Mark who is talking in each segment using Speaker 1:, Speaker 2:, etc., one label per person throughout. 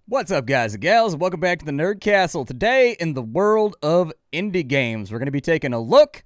Speaker 1: What's up, guys and gals? Welcome back to the Nerd Castle. Today, in the world of indie games, we're going to be taking a look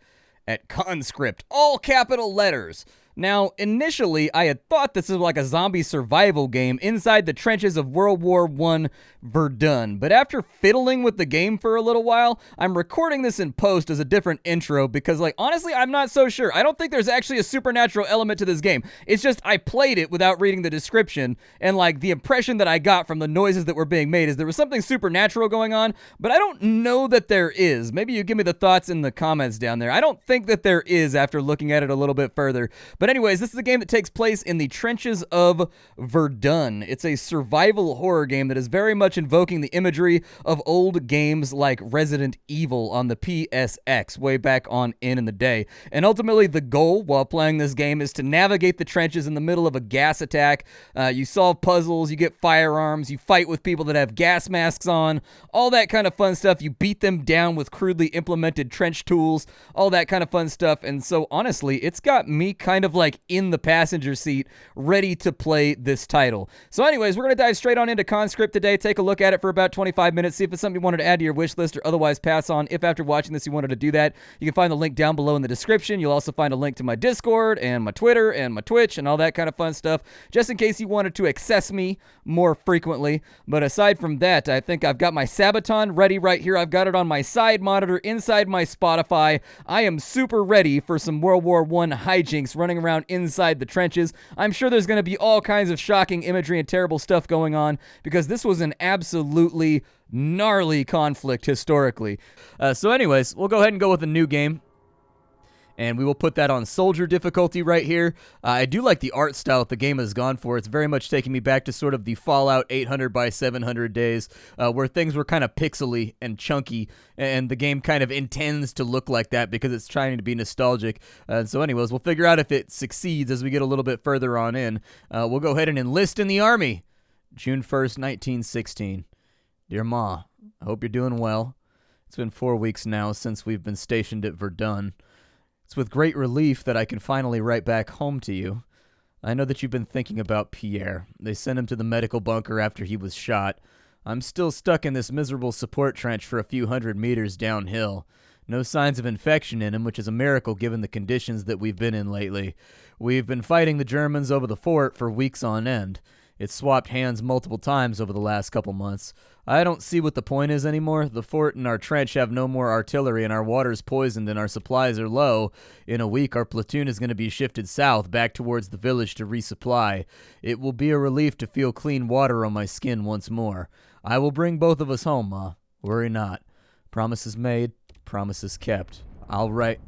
Speaker 1: at Conscript, all capital letters. Now, initially, I had thought this was like a zombie survival game inside the trenches of World War I Verdun, but after fiddling with the game for a little while, I'm recording this in post as a different intro because, honestly, I'm not so sure. I don't think there's actually a supernatural element to this game. It's just I played it without reading the description, and, the impression that I got from the noises that were being made is there was something supernatural going on, but I don't know that there is. Maybe you give me the thoughts in the comments down there. I don't think that there is after looking at it a little bit further. But anyways, this is a game that takes place in the Trenches of Verdun. It's a survival horror game that is very much invoking the imagery of old games like Resident Evil on the PSX way back on in the day. And ultimately, the goal while playing this game is to navigate the trenches in the middle of a gas attack. You solve puzzles, you get firearms, you fight with people that have gas masks on, all that kind of fun stuff. You beat them down with crudely implemented trench tools, all that kind of fun stuff. And so honestly, it's got me kind of in the passenger seat, ready to play this title. So anyways, we're going to dive straight on into Conscript today, take a look at it for about 25 minutes, see if it's something you wanted to add to your wish list or otherwise pass on. If after watching this you wanted to do that, you can find the link down below in the description. You'll also find a link to my Discord and my Twitter and my Twitch and all that kind of fun stuff, just in case you wanted to access me more frequently. But aside from that, I think I've got my Sabaton ready right here. I've got it on my side monitor inside my Spotify. I am super ready for some World War I hijinks running around inside the trenches. I'm sure there's going to be all kinds of shocking imagery and terrible stuff going on because this was an absolutely gnarly conflict historically. So anyways, we'll go ahead and go with a new game. And we will put that on soldier difficulty right here. I do like the art style that the game has gone for. It's very much taking me back to sort of the Fallout 800 by 700 days, where things were kind of pixely and chunky, and the game kind of intends to look like that because it's trying to be nostalgic. So anyways, we'll figure out if it succeeds as we get a little bit further on in. We'll go ahead and enlist in the Army. June 1st, 1916. Dear Ma, I hope you're doing well. It's been 4 weeks now since we've been stationed at Verdun. It's with great relief that I can finally write back home to you. I know that you've been thinking about Pierre. They sent him to the medical bunker after he was shot. I'm still stuck in this miserable support trench for a few hundred meters downhill. No signs of infection in him, which is a miracle given the conditions that we've been in lately. We've been fighting the Germans over the fort for weeks on end. It's swapped hands multiple times over the last couple months. I don't see what the point is anymore. The fort and our trench have no more artillery, and our water's poisoned, and our supplies are low. In a week, our platoon is going to be shifted south, back towards the village to resupply. It will be a relief to feel clean water on my skin once more. I will bring both of us home, Ma. Worry not. Promises made, promises kept. I'll write...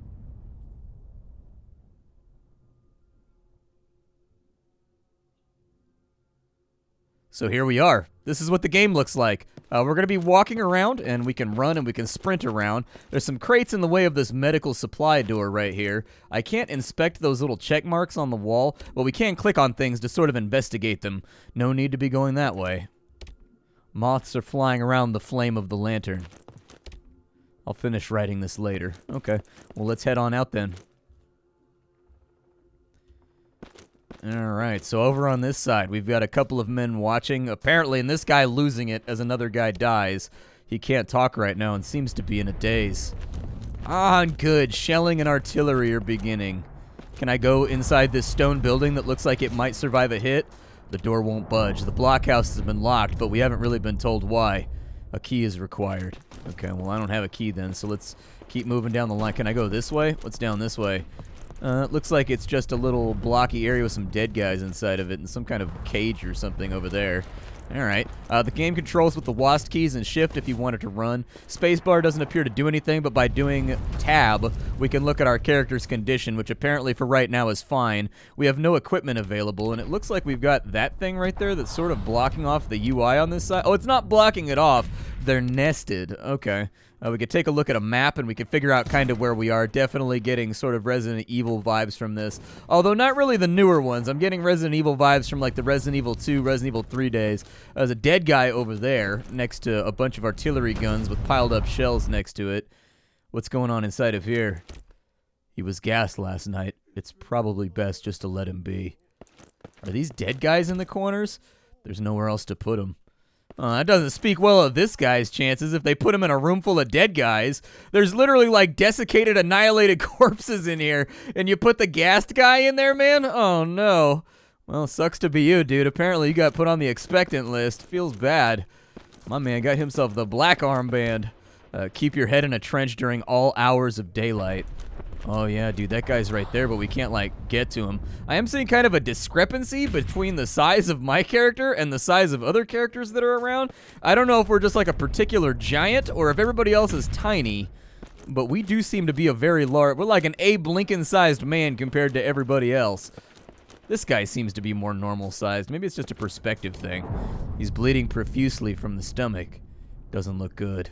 Speaker 1: So here we are. This is what the game looks like. We're going to be walking around, and we can run and we can sprint around. There's some crates in the way of this medical supply door right here. I can't inspect those little check marks on the wall, but we can click on things to sort of investigate them. No need to be going that way. Moths are flying around the flame of the lantern. I'll finish writing this later. Okay, well, let's head on out then. Alright, so over on this side, we've got a couple of men watching. Apparently, and this guy losing it as another guy dies. He can't talk right now and seems to be in a daze. Ah, good. Shelling and artillery are beginning. Can I go inside this stone building that looks like it might survive a hit? The door won't budge. The blockhouse has been locked, but we haven't really been told why. A key is required. Okay, well, I don't have a key then, so let's keep moving down the line. Can I go this way? What's down this way? It looks like it's just a little blocky area with some dead guys inside of it and some kind of cage or something over there. Alright. The game controls with the WASD keys and shift if you wanted to run. Spacebar doesn't appear to do anything, but by doing tab, we can look at our character's condition, which apparently for right now is fine. We have no equipment available, and it looks like we've got that thing right there that's sort of blocking off the UI on this side. Oh, it's not blocking it off. They're nested. Okay. We could take a look at a map and we could figure out kind of where we are. Definitely getting sort of Resident Evil vibes from this. Although not really the newer ones. I'm getting Resident Evil vibes from the Resident Evil 2, Resident Evil 3 days. There's a dead guy over there next to a bunch of artillery guns with piled up shells next to it. What's going on inside of here? He was gassed last night. It's probably best just to let him be. Are these dead guys in the corners? There's nowhere else to put them. That doesn't speak well of this guy's chances if they put him in a room full of dead guys. There's literally like desiccated, annihilated corpses in here, and you put the gassed guy in there, man? Oh no. Well, sucks to be you, dude. Apparently you got put on the expectant list. Feels bad. My man got himself the black armband. Keep your head in a trench during all hours of daylight. Oh yeah, dude, that guy's right there, but we can't, like, get to him. I am seeing kind of a discrepancy between the size of my character and the size of other characters that are around. I don't know if we're just, like, a particular giant or if everybody else is tiny, but we do seem to be a very large... We're like an Abe Lincoln-sized man compared to everybody else. This guy seems to be more normal-sized. Maybe it's just a perspective thing. He's bleeding profusely from the stomach. Doesn't look good.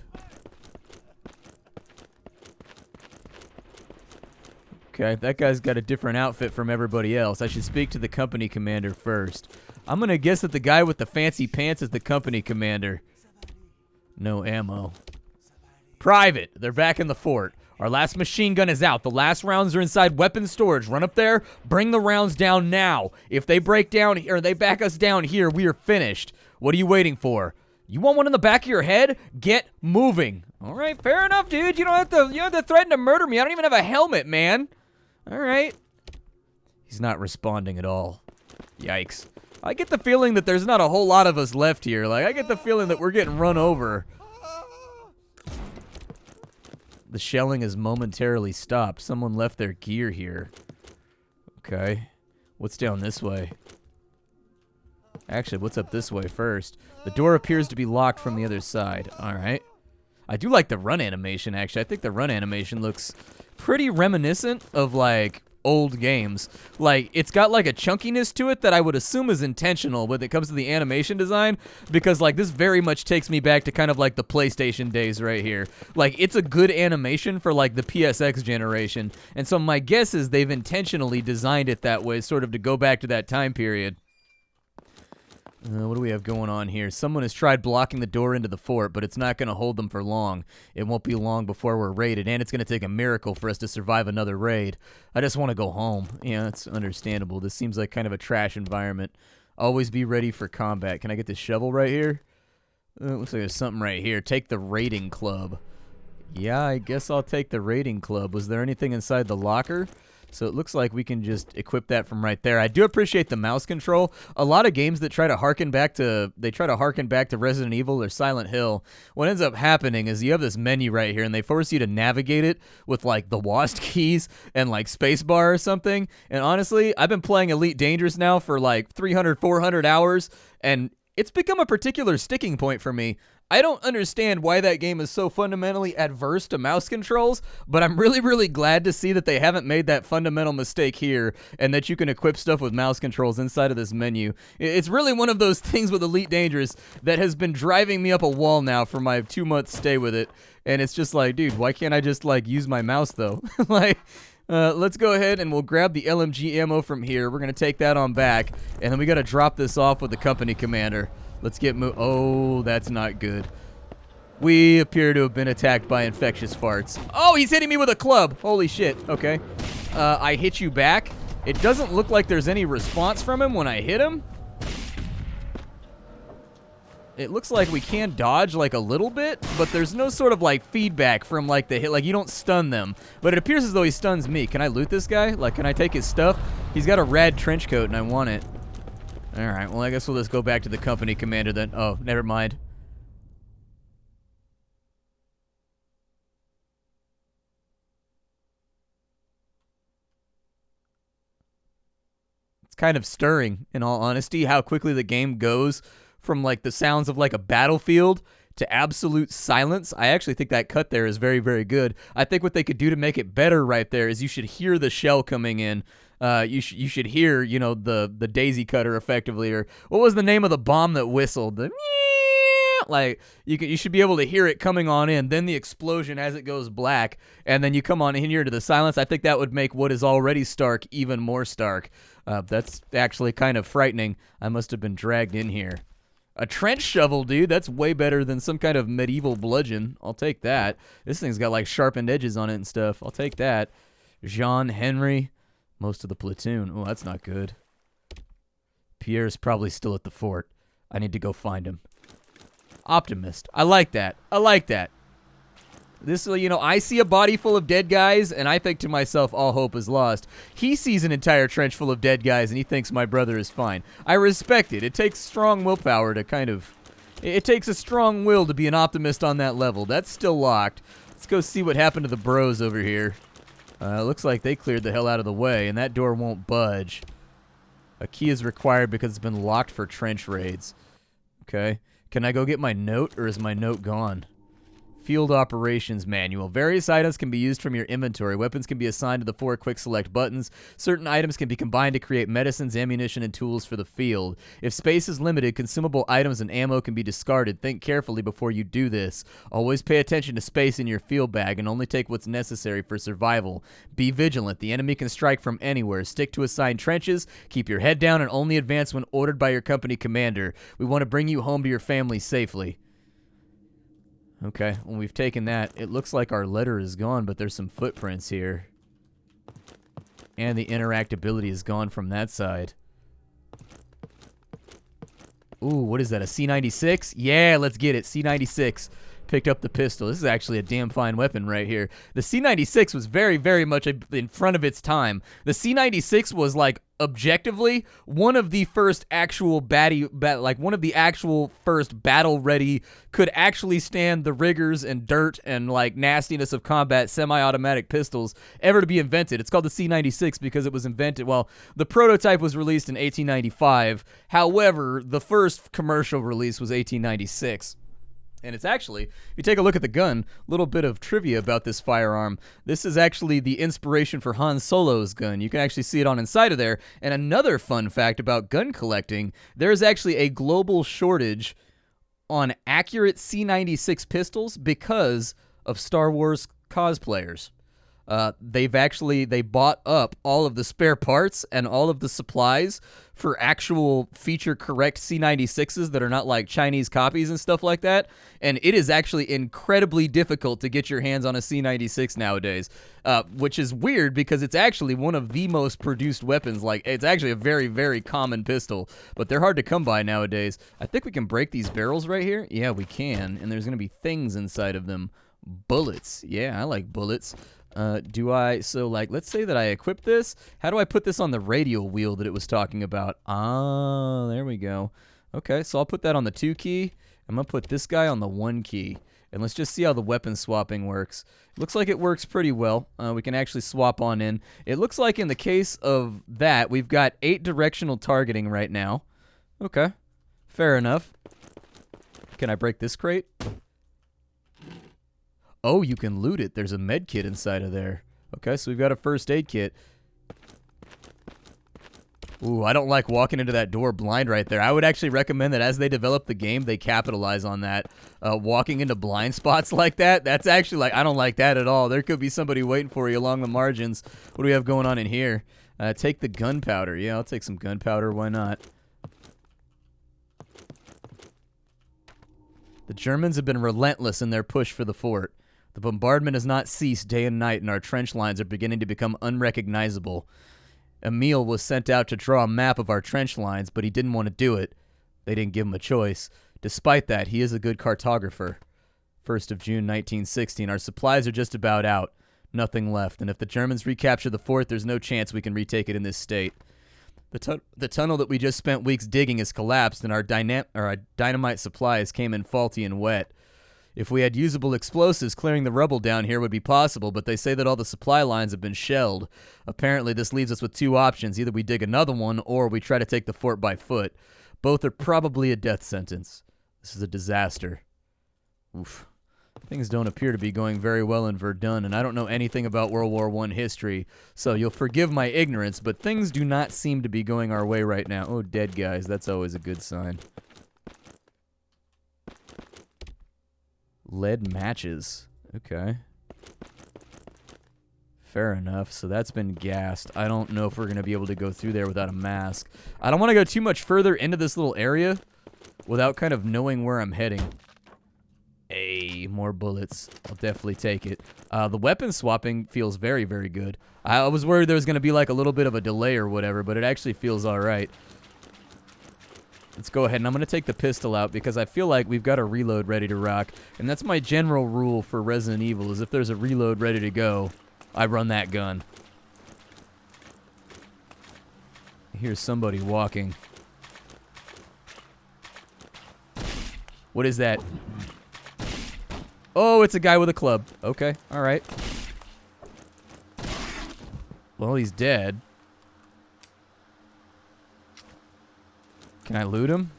Speaker 1: Okay, that guy's got a different outfit from everybody else. I should speak to the company commander first. I'm gonna guess that the guy with the fancy pants is the company commander. No ammo. Private, they're back in the fort. Our last machine gun is out. The last rounds are inside weapons storage. Run up there, bring the rounds down now. If they break down or they back us down here, we are finished. What are you waiting for? You want one in the back of your head? Get moving. All right, fair enough, dude. You don't have to threaten to murder me. I don't even have a helmet, man. All right. He's not responding at all. Yikes. I get the feeling that there's not a whole lot of us left here. Like, I get the feeling that we're getting run over. The shelling has momentarily stopped. Someone left their gear here. Okay. What's down this way? Actually, what's up this way first? The door appears to be locked from the other side. All right. I do like the run animation, actually. I think the run animation looks pretty reminiscent of, like, old games. Like, it's got, like, a chunkiness to it that I would assume is intentional when it comes to the animation design, because, like, this very much takes me back to kind of, like, the PlayStation days right here. Like, it's a good animation for, like, the PSX generation, and so my guess is they've intentionally designed it that way, sort of to go back to that time period. What do we have going on here? Someone has tried blocking the door into the fort, but it's not going to hold them for long. It won't be long before we're raided, and it's going to take a miracle for us to survive another raid. I just want to go home. Yeah, that's understandable. This seems like kind of a trash environment. Always be ready for combat. Can I get this shovel right here? Looks like there's something right here. Take the raiding club. Yeah, I guess I'll take the raiding club. Was there anything inside the locker? So it looks like we can just equip that from right there. I do appreciate the mouse control. A lot of games that try to harken back to Resident Evil or Silent Hill, what ends up happening is you have this menu right here and they force you to navigate it with like the WASD keys and like spacebar or something. And honestly, I've been playing Elite Dangerous now for like 300, 400 hours and it's become a particular sticking point for me. I don't understand why that game is so fundamentally adverse to mouse controls, but I'm really, really glad to see that they haven't made that fundamental mistake here and that you can equip stuff with mouse controls inside of this menu. It's really one of those things with Elite Dangerous that has been driving me up a wall now for my 2-month stay with it, and it's just like, dude, why can't I just, like, use my mouse, though? Like... let's go ahead and we'll grab the LMG ammo from here. We're going to take that on back, and then we got to drop this off with the company commander. Let's get Oh, that's not good. We appear to have been attacked by infectious farts. Oh, he's hitting me with a club. Holy shit. Okay. I hit you back. It doesn't look like there's any response from him when I hit him. It looks like we can dodge like a little bit, but there's no sort of like feedback from like the hit. Like you don't stun them, but it appears as though he stuns me. Can I loot this guy? Like, can I take his stuff? He's got a rad trench coat and I want it. All right, well, I guess we'll just go back to the company commander then. Oh, never mind. It's kind of stirring, in all honesty, how quickly the game goes from like the sounds of like a battlefield to absolute silence. I actually think that cut there is very, very good. I think what they could do to make it better right there is you should hear the shell coming in. You should hear, you know, the daisy cutter effectively, or what was the name of the bomb that whistled? The like you should be able to hear it coming on in, then the explosion as it goes black, and then you come on in here to the silence. I think that would make what is already stark even more stark. That's actually kind of frightening. I must have been dragged in here. A trench shovel, dude. That's way better than some kind of medieval bludgeon. I'll take that. This thing's got like sharpened edges on it and stuff. I'll take that. Jean Henry. Most of the platoon. Oh, that's not good. Pierre's probably still at the fort. I need to go find him. Optimist. I like that. I like that. This, you know, I see a body full of dead guys, and I think to myself, all hope is lost. He sees an entire trench full of dead guys, and he thinks my brother is fine. I respect it. It takes strong willpower to kind of... It takes a strong will to be an optimist on that level. That's still locked. Let's go see what happened to the bros over here. Looks like they cleared the hell out of the way, and that door won't budge. A key is required because it's been locked for trench raids. Okay. Can I go get my note, or is my note gone? Field Operations Manual. Various items can be used from your inventory. Weapons can be assigned to the 4 quick select buttons. Certain items can be combined to create medicines, ammunition, and tools for the field. If space is limited, consumable items and ammo can be discarded. Think carefully before you do this. Always pay attention to space in your field bag and only take what's necessary for survival. Be vigilant. The enemy can strike from anywhere. Stick to assigned trenches. Keep your head down and only advance when ordered by your company commander. We want to bring you home to your family safely. Okay, when we've taken that, it looks like our letter is gone, but there's some footprints here. And the interactability is gone from that side. Ooh, what is that, a C96? Yeah, let's get it, C96. Picked up the pistol. This is actually a damn fine weapon right here. The C96 was very, very much in front of its time. The C96 was, like, objectively one of the first actual one of the actual first battle-ready, could actually stand the rigors and dirt and, like, nastiness of combat semi-automatic pistols ever to be invented. It's called the C96 because it was invented, well, the prototype was released in 1895. However, the first commercial release was 1896. And it's actually, if you take a look at the gun, a little bit of trivia about this firearm. This is actually the inspiration for Han Solo's gun. You can actually see it on inside of there. And another fun fact about gun collecting, there's actually a global shortage on accurate C96 pistols because of Star Wars cosplayers. They bought up all of the spare parts and all of the supplies for actual feature-correct C96s that are not like Chinese copies and stuff like that, and it is actually incredibly difficult to get your hands on a C96 nowadays, which is weird because it's actually one of the most produced weapons. Like, it's actually a very, very common pistol, but they're hard to come by nowadays. I think we can break these barrels right here. Yeah, we can, and there's going to be things inside of them. Bullets. Yeah, I like bullets. Let's say that I equip this. How do I put this on the radial wheel that it was talking about? Ah, there we go. Okay, so I'll put that on the 2 key. I'm going to put this guy on the 1 key. And let's just see how the weapon swapping works. Looks like it works pretty well. We can actually swap on in. It looks like in the case of that, we've got 8 directional targeting right now. Okay, fair enough. Can I break this crate? Oh, you can loot it. There's a med kit inside of there. Okay, so we've got a first aid kit. Ooh, I don't like walking into that door blind right there. I would actually recommend that as they develop the game, they capitalize on that. Walking into blind spots like that, that's actually like, I don't like that at all. There could be somebody waiting for you along the margins. What do we have going on in here? Take the gunpowder. Yeah, I'll take some gunpowder. Why not? The Germans have been relentless in their push for the fort. The bombardment has not ceased day and night, and our trench lines are beginning to become unrecognizable. Emil was sent out to draw a map of our trench lines, but he didn't want to do it. They didn't give him a choice. Despite that, he is a good cartographer. 1st of June, 1916. Our supplies are just about out. Nothing left, and if the Germans recapture the fort, there's no chance we can retake it in this state. The tunnel that we just spent weeks digging has collapsed, and our dynamite supplies came in faulty and wet. If we had usable explosives, clearing the rubble down here would be possible, but they say that all the supply lines have been shelled. Apparently, this leaves us with 2 options. Either we dig another one, or we try to take the fort by foot. Both are probably a death sentence. This is a disaster. Oof. Things don't appear to be going very well in Verdun, and I don't know anything about World War I history, so you'll forgive my ignorance, but things do not seem to be going our way right now. Oh, dead guys. That's always a good sign. Lead matches. Okay. Fair enough. So that's been gassed. I don't know if we're going to be able to go through there without a mask. I don't want to go too much further into this little area without kind of knowing where I'm heading. Hey, more bullets. I'll definitely take it. The weapon swapping feels very, very good. I was worried there was going to be like a little bit of a delay or whatever, but it actually feels all right. Let's go ahead, and I'm going to take the pistol out because I feel like we've got a reload ready to rock. And that's my general rule for Resident Evil, is if there's a reload ready to go, I run that gun. Here's somebody walking. What is that? Oh, it's a guy with a club. Okay, all right. Well, he's dead. Can I loot him?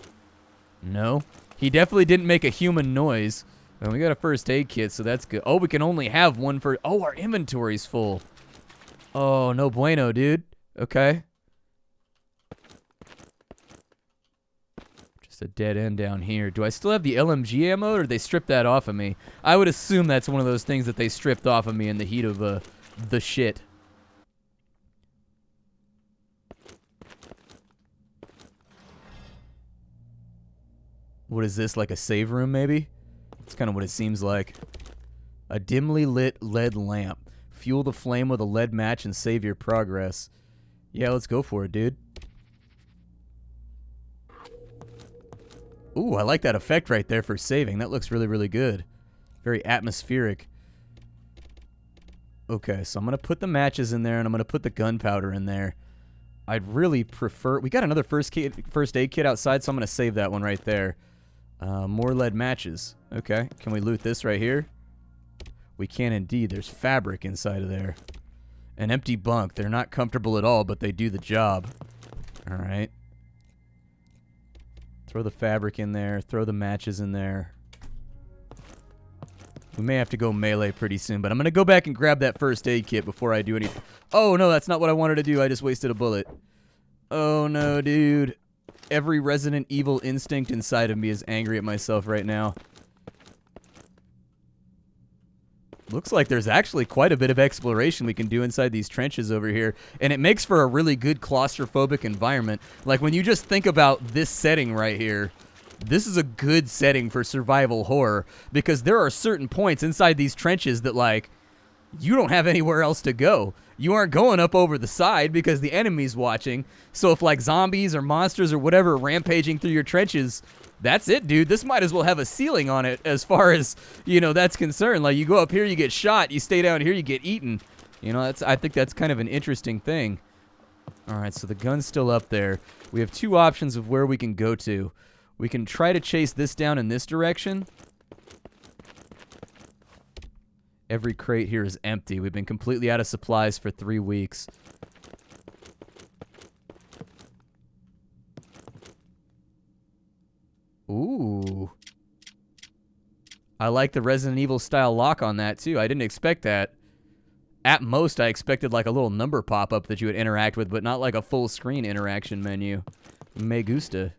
Speaker 1: No. He definitely didn't make a human noise. And we got a first aid kit, so that's good. Oh, we can only have one for... Oh, our inventory's full. Oh, no bueno, dude. Okay. Just a dead end down here. Do I still have the LMG ammo, or did they strip that off of me? I would assume that's one of those things that they stripped off of me in the heat of the shit. What is this, like a save room, maybe? That's kind of what it seems like. A dimly lit lead lamp. Fuel the flame with a lead match and save your progress. Yeah, let's go for it, dude. Ooh, I like that effect right there for saving. That looks really, really good. Very atmospheric. Okay, so I'm going to put the matches in there, and I'm going to put the gunpowder in there. I'd really prefer... We got another first aid kit outside, so I'm going to save that one right there. More lead matches. Okay, can we loot this right here? We can indeed. There's fabric inside of there. An empty bunk. They're not comfortable at all, but they do the job. All right. Throw the fabric in there. Throw the matches in there. We may have to go melee pretty soon, but I'm going to go back and grab that first aid kit before I do anything. Oh, no, that's not what I wanted to do. I just wasted a bullet. Oh, no, dude. Every Resident Evil instinct inside of me is angry at myself right now. Looks like there's actually quite a bit of exploration we can do inside these trenches over here, and it makes for a really good claustrophobic environment. Like, when you just think about this setting right here, this is a good setting for survival horror, because there are certain points inside these trenches that, like, you don't have anywhere else to go. You aren't going up over the side because the enemy's watching. So if, like, zombies or monsters or whatever are rampaging through your trenches, that's it, dude. This might as well have a ceiling on it as far as, you know, that's concerned. Like, you go up here, you get shot. You stay down here, you get eaten. You know, I think that's kind of an interesting thing. All right, so the gun's still up there. We have two options of where we can go to. We can try to chase this down in this direction. Every crate here is empty. We've been completely out of supplies for 3 weeks. Ooh. I like the Resident Evil style lock on that too. I didn't expect that. At most, I expected like a little number pop-up that you would interact with, but not like a full screen interaction menu. Me gusta.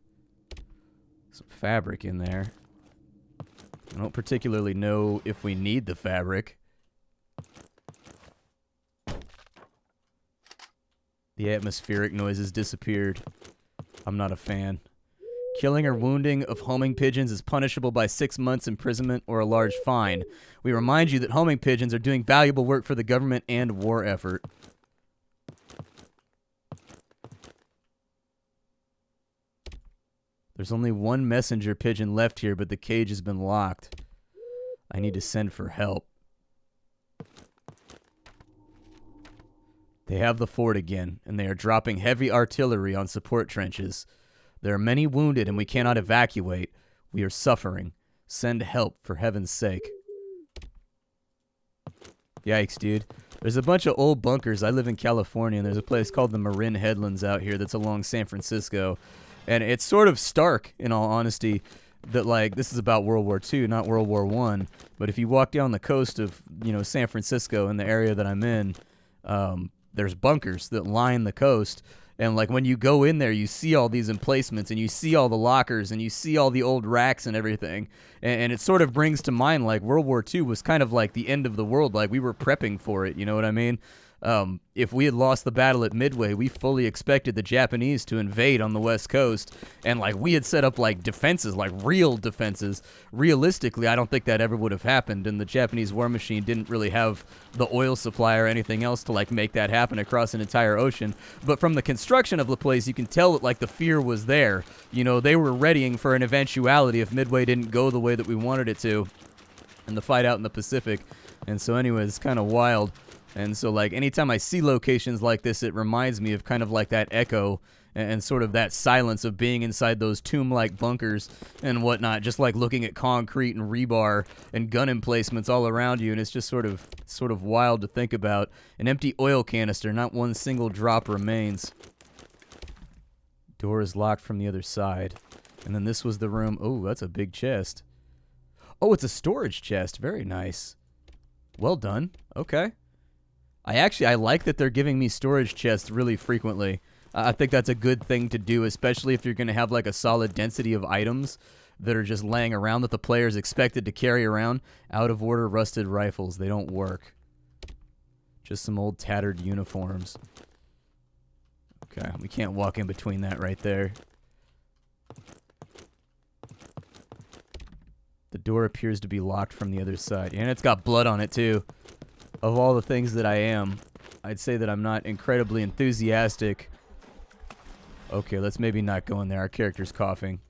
Speaker 1: Some fabric in there. I don't particularly know if we need the fabric. The atmospheric noises disappeared. I'm not a fan. Killing or wounding of homing pigeons is punishable by 6 months imprisonment or a large fine. We remind you that homing pigeons are doing valuable work for the government and war effort. There's only one messenger pigeon left here, but the cage has been locked. I need to send for help. They have the fort again, and they are dropping heavy artillery on support trenches. There are many wounded, and we cannot evacuate. We are suffering. Send help, for heaven's sake. Yikes, dude. There's a bunch of old bunkers. I live in California, and there's a place called the Marin Headlands out here that's along San Francisco. And it's sort of stark, in all honesty, that, like, this is about World War II, not World War I. But if you walk down the coast of, you know, San Francisco in the area that I'm in, there's bunkers that line the coast. And, like, when you go in there, you see all these emplacements, and you see all the lockers, and you see all the old racks and everything. And it sort of brings to mind, like, World War II was kind of like the end of the world. Like, we were prepping for it, you know what I mean? If we had lost the battle at Midway, we fully expected the Japanese to invade on the West Coast, and like we had set up like defenses, like real defenses. Realistically, I don't think that ever would have happened, and the Japanese war machine didn't really have the oil supply or anything else to like make that happen across an entire ocean. But from the construction of the place, you can tell that like the fear was there. You know, they were readying for an eventuality if Midway didn't go the way that we wanted it to, and the fight out in the Pacific. And so anyways, it's kind of wild. And so, like, anytime I see locations like this, it reminds me of kind of like that echo and sort of that silence of being inside those tomb-like bunkers and whatnot, just like looking at concrete and rebar and gun emplacements all around you, and it's just sort of wild to think about. An empty oil canister, not one single drop remains. Door is locked from the other side. And then this was the room. Oh, that's a big chest. Oh, it's a storage chest. Very nice. Well done. Okay. I like that they're giving me storage chests really frequently. I think that's a good thing to do, especially if you're going to have like a solid density of items that are just laying around that the player is expected to carry around. Out of order rusted rifles. They don't work. Just some old tattered uniforms. Okay, we can't walk in between that right there. The door appears to be locked from the other side. And it's got blood on it too. Of all the things that I am, I'd say that I'm not incredibly enthusiastic. Okay, let's maybe not go in there. Our character's coughing.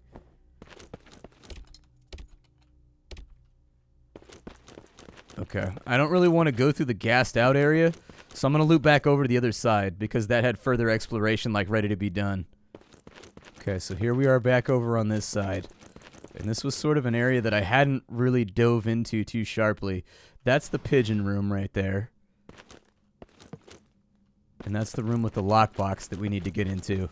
Speaker 1: Okay, I don't really want to go through the gassed out area, so I'm going to loop back over to the other side because that had further exploration like ready to be done. Okay, so here we are back over on this side. And this was sort of an area that I hadn't really dove into too sharply. That's the pigeon room right there. And that's the room with the lockbox that we need to get into.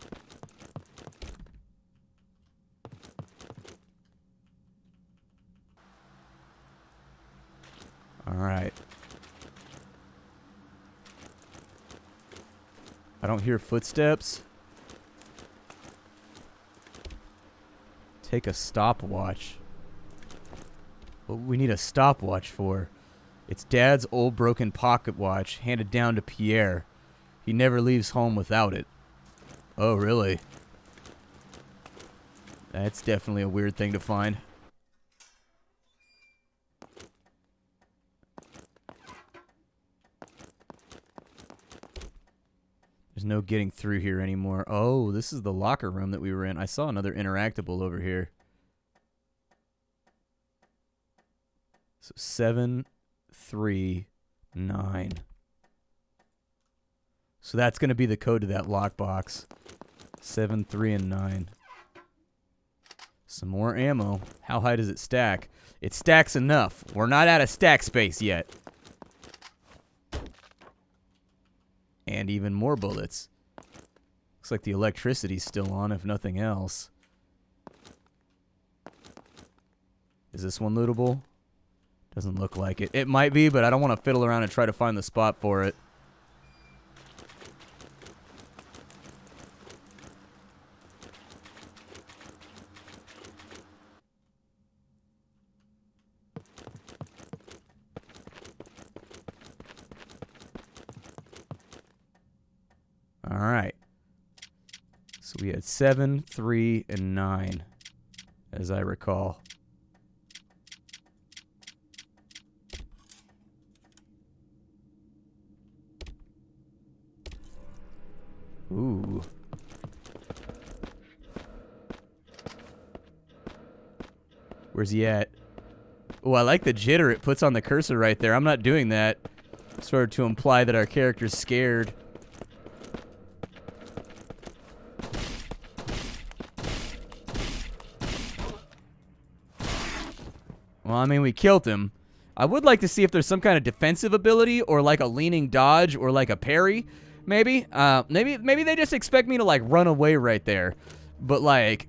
Speaker 1: Alright. I don't hear footsteps. Take a stopwatch. What we need a stopwatch for? It's Dad's old broken pocket watch, handed down to Pierre. He never leaves home without it. Oh, really? That's definitely a weird thing to find. There's no getting through here anymore. Oh, this is the locker room that we were in. I saw another interactable over here. So 7, 3, 9. So that's going to be the code to that lockbox. 7, 3, and 9. Some more ammo. How high does it stack? It stacks enough. We're not out of stack space yet. And even more bullets. Looks like the electricity's still on, if nothing else. Is this one lootable? Doesn't look like it. It might be, but I don't want to fiddle around and try to find the spot for it. Alright. So we had 7, 3, and 9, as I recall. Ooh. Where's he at? Oh, I like the jitter it puts on the cursor right there. I'm not doing that. Sort of to imply that our character's scared. Well, I mean, we killed him. I would like to see if there's some kind of defensive ability or like a leaning dodge or like a parry. Maybe. Maybe they just expect me to like run away right there. But like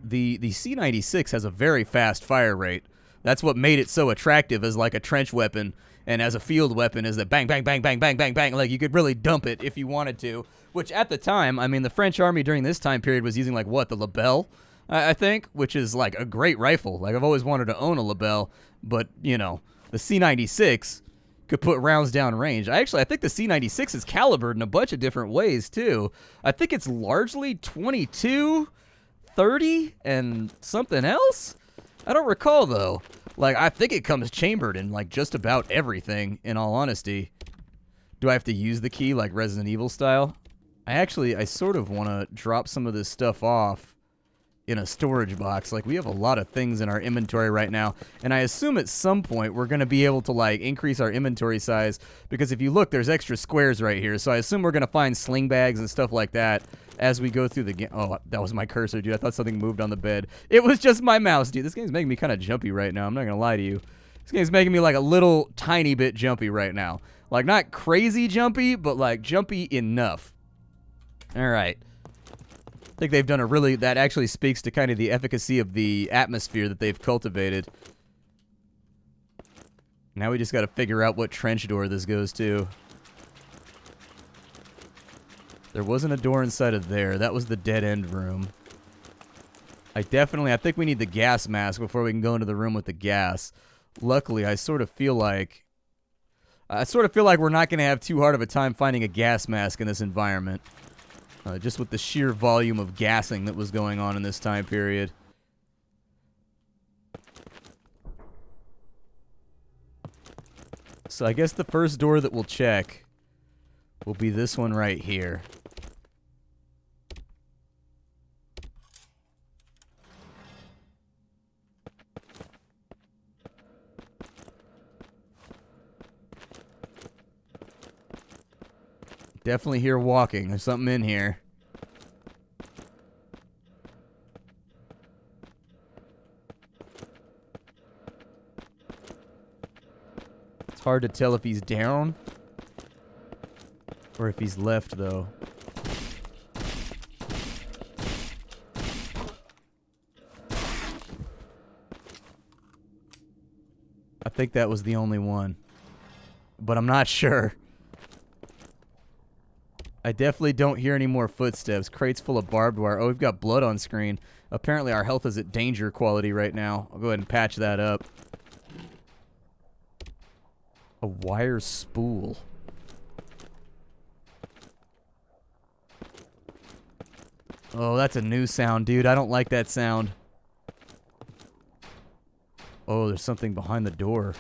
Speaker 1: the C96 has a very fast fire rate. That's what made it so attractive as like a trench weapon and as a field weapon, is that bang bang bang bang bang bang bang, like you could really dump it if you wanted to, which at the time, I mean, the French army during this time period was using like what, the Lebel, I think, which is like a great rifle. Like I've always wanted to own a Lebel, but you know, the C96 could put rounds down range. I think the C96 is calibered in a bunch of different ways, too. I think it's largely 22, 30, and something else? I don't recall, though. Like, I think it comes chambered in, like, just about everything, in all honesty. Do I have to use the key, like Resident Evil style? I sort of want to drop some of this stuff off in a storage box. Like, we have a lot of things in our inventory right now, and I assume at some point we're going to be able to, like, increase our inventory size, because if you look, there's extra squares right here, so I assume we're going to find sling bags and stuff like that as we go through the game. Oh, that was my cursor, dude. I thought something moved on the bed. It was just my mouse, dude. This game's making me kind of jumpy right now. I'm not going to lie to you. This game's making me, like, a little tiny bit jumpy right now. Like, not crazy jumpy, but, like, jumpy enough. All right. I think they've done that actually speaks to kind of the efficacy of the atmosphere that they've cultivated. Now we just got to figure out what trench door this goes to. There wasn't a door inside of there. That was the dead end room. I think we need the gas mask before we can go into the room with the gas. Luckily, I sort of feel like we're not going to have too hard of a time finding a gas mask in this environment. Just with the sheer volume of gassing that was going on in this time period. So I guess the first door that we'll check will be this one right here. Definitely hear walking. There's something in here. It's hard to tell if he's down or if he's left, though. I think that was the only one, but I'm not sure. I definitely don't hear any more footsteps. Crates full of barbed wire. Oh, we've got blood on screen. Apparently our health is at danger quality right now. I'll go ahead and patch that up. A wire spool. Oh, that's a new sound, dude. I don't like that sound. Oh, there's something behind the door.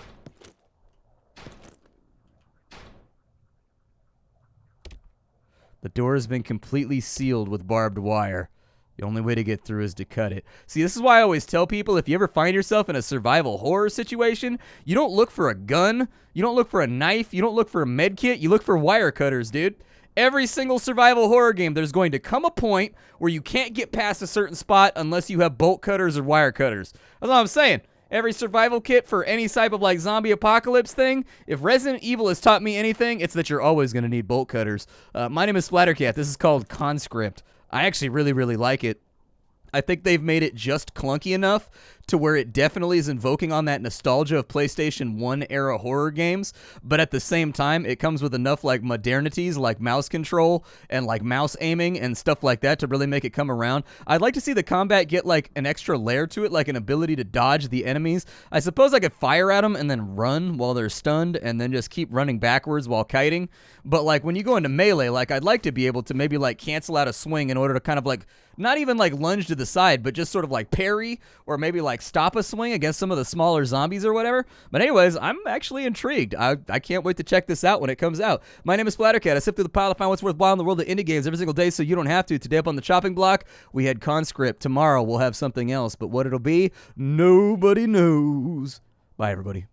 Speaker 1: The door has been completely sealed with barbed wire. The only way to get through is to cut it. See, this is why I always tell people, if you ever find yourself in a survival horror situation, you don't look for a gun, you don't look for a knife, you don't look for a med kit, you look for wire cutters, dude. Every single survival horror game, there's going to come a point where you can't get past a certain spot unless you have bolt cutters or wire cutters. That's all I'm saying. Every survival kit for any type of like zombie apocalypse thing, if Resident Evil has taught me anything, it's that you're always going to need bolt cutters. My name is Splattercat. This is called Conscript. I actually really, really like it. I think they've made it just clunky enough to where it definitely is invoking on that nostalgia of PlayStation 1 era horror games, but at the same time, it comes with enough like modernities like mouse control and like mouse aiming and stuff like that to really make it come around. I'd like to see the combat get like an extra layer to it, like an ability to dodge the enemies. I suppose I could fire at them and then run while they're stunned and then just keep running backwards while kiting, but like when you go into melee, like I'd like to be able to maybe like cancel out a swing in order to kind of like not even like lunge to the side, but just sort of like parry or maybe like stop a swing against some of the smaller zombies or whatever. But anyways, I'm actually intrigued. I can't wait to check this out when it comes out. My name is Splattercat. I sift through the pile to find what's worthwhile in the world of indie games every single day so you don't have to. Today up on the chopping block, we had Conscript. Tomorrow we'll have something else, but what it'll be, nobody knows. Bye, everybody.